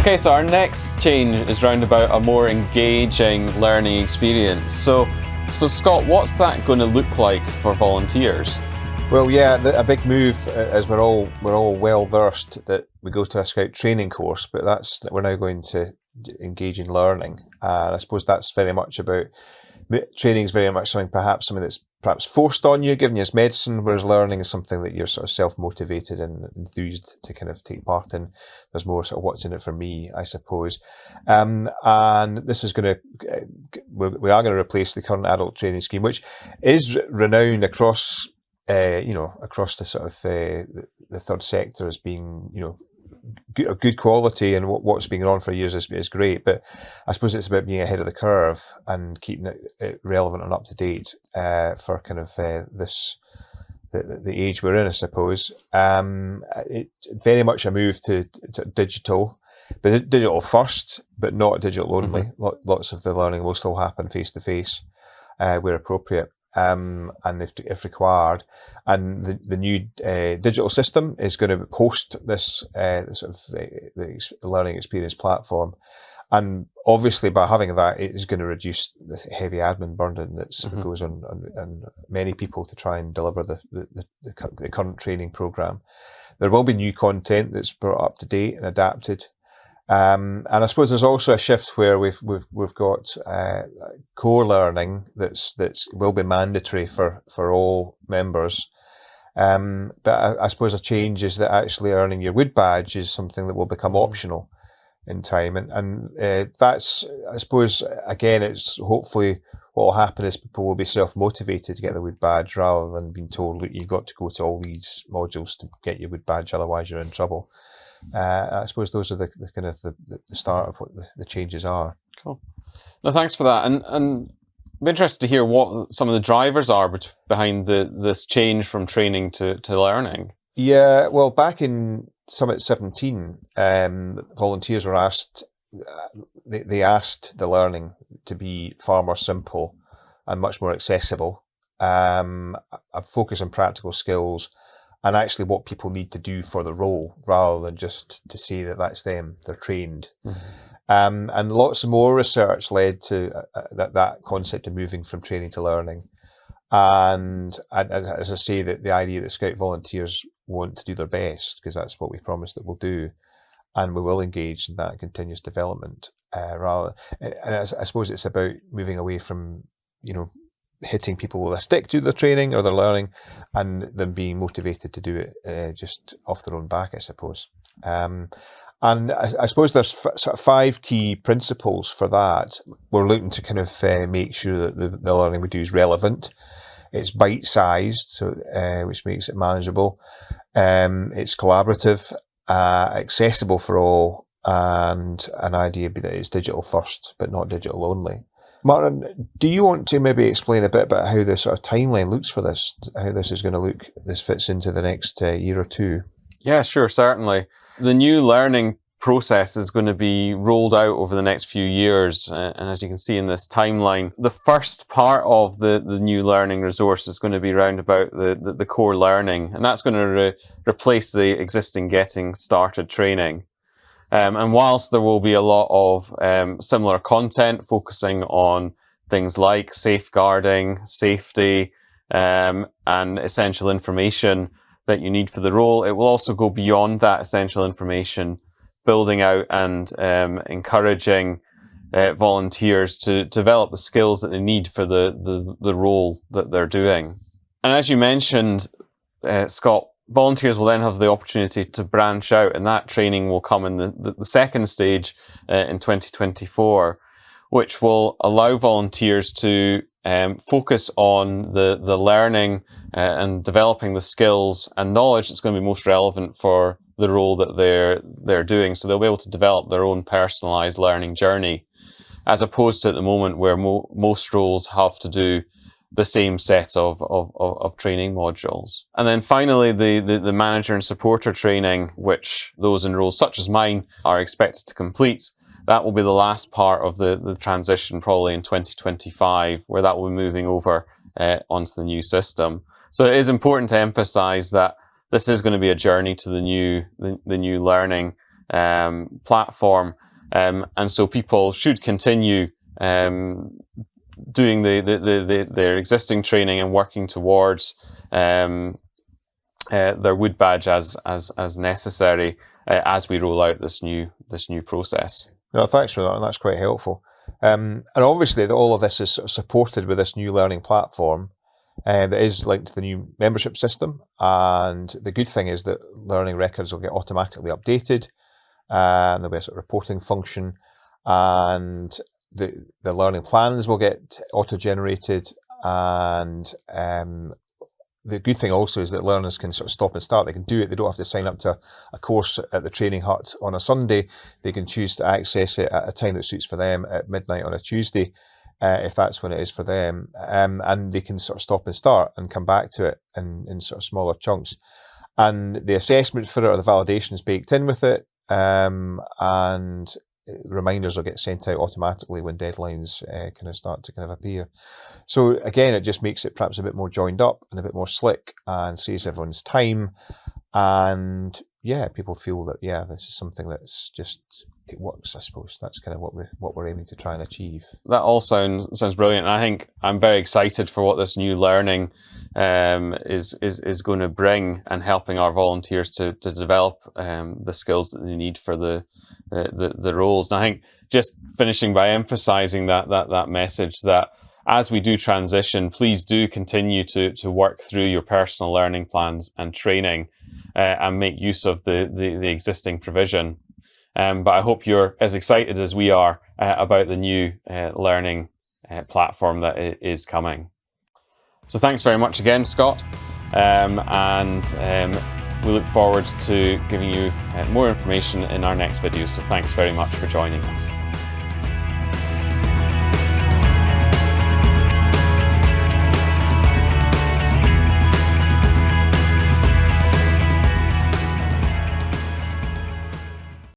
Okay, so our next change is round about a more engaging learning experience. So Scott, what's that going to look like for volunteers? Well, yeah, a big move, as we're all well versed that we go to a Scout training course, but we're now going to engage in learning, and I suppose that's very much about training is very much something that's perhaps forced on you, given you as medicine, whereas learning is something that you're sort of self-motivated and enthused to kind of take part in. There's more sort of what's in it for me, I suppose. And this is we are going to replace the current adult training scheme, which is renowned across across the sort of the third sector as being, good quality, and what's been on for years is great. But I suppose it's about being ahead of the curve and keeping it relevant and up to date for kind of the age we're in, I suppose. It's very much a move to digital, but digital first, but not digital only. Mm-hmm. Lots of the learning will still happen face to face where appropriate. And if required, and the new digital system is going to host this the learning experience platform, and obviously by having that, it is going to reduce the heavy admin burden that goes on many people to try and deliver the current training program. There will be new content that's brought up to date and adapted. And I suppose there's also a shift where we've got core learning that's will be mandatory for all members. But I suppose a change is that actually earning your wood badge is something that will become optional in time, and that's, I suppose, again, it's hopefully what will happen is people will be self-motivated to get the wood badge rather than being told, look, you've got to go to all these modules to get your wood badge, otherwise you're in trouble. I suppose those are the kind of the start of what the changes are. Cool. No, thanks for that. And I'm interested to hear what some of the drivers are behind this change from training to learning. Yeah, well, back in Summit 17, volunteers were asked, they asked the learning to be far more simple and much more accessible, a focus on practical skills, and actually what people need to do for the role, rather than just to say that that's them, they're trained. Mm-hmm. And lots more research led to that concept of moving from training to learning. And as I say, that the idea that Scout volunteers want to do their best, because that's what we promised that we'll do, and we will engage in that continuous development. And I suppose it's about moving away from, hitting people with a stick to their training or their learning, and them being motivated to do it just off their own back, I suppose. And I suppose there's sort of 5 key principles for that. We're looking to kind of make sure that the learning we do is relevant. It's bite-sized, so which makes it manageable. It's collaborative, accessible for all, and an idea be that it's digital first, but not digital only. Martin, do you want to maybe explain a bit about how the sort of timeline looks for this, how this is going to look, this fits into the next year or two? Yeah, sure, certainly. The new learning process is going to be rolled out over the next few years. And as you can see in this timeline, the first part of the new learning resource is going to be around about the core learning. And that's going to replace the existing getting started training. And whilst there will be a lot of similar content focusing on things like safeguarding, safety, and essential information that you need for the role, it will also go beyond that essential information, building out and encouraging volunteers to develop the skills that they need for the role that they're doing. And as you mentioned, Scott, volunteers will then have the opportunity to branch out, and that training will come in the second stage in 2024, which will allow volunteers to focus on the learning and developing the skills and knowledge that's going to be most relevant for the role that they're doing. So they'll be able to develop their own personalized learning journey, as opposed to at the moment where most roles have to do the same set of training modules. And then finally, the manager and supporter training, which those in roles such as mine are expected to complete, that will be the last part of the transition, probably in 2025, where that will be moving over onto the new system. So it is important to emphasize that this is going to be a journey to the new learning, platform. And so people should continue doing their existing training and working towards their wood badge as necessary as we roll out this new process. No, thanks for that, and that's quite helpful. And obviously, all of this is sort of supported with this new learning platform that is linked to the new membership system. And the good thing is that learning records will get automatically updated, and there'll be a sort of reporting function, and the learning plans will get auto-generated, and the good thing also is that learners can sort of stop and start. They can do it. They don't have to sign up to a course at the training hut on a Sunday. They can choose to access it at a time that suits for them at midnight on a Tuesday, if that's when it is for them. And they can sort of stop and start and come back to it in sort of smaller chunks. And the assessment for it or the validation is baked in with it. And reminders will get sent out automatically when deadlines kind of start to kind of appear. So again, it just makes it perhaps a bit more joined up and a bit more slick and saves everyone's time. And yeah, people feel that, yeah, this is something that's just, it works, I suppose. That's kind of what we're aiming to try and achieve. That all sounds brilliant. And I think I'm very excited for what this new learning is going to bring, and helping our volunteers to develop the skills that they need for the roles. And I think just finishing by emphasizing that message that as we do transition, please do continue to work through your personal learning plans and training and make use of the existing provision. But I hope you're as excited as we are about the new learning platform that is coming. So thanks very much again, Scott. And we look forward to giving you more information in our next video. So thanks very much for joining us.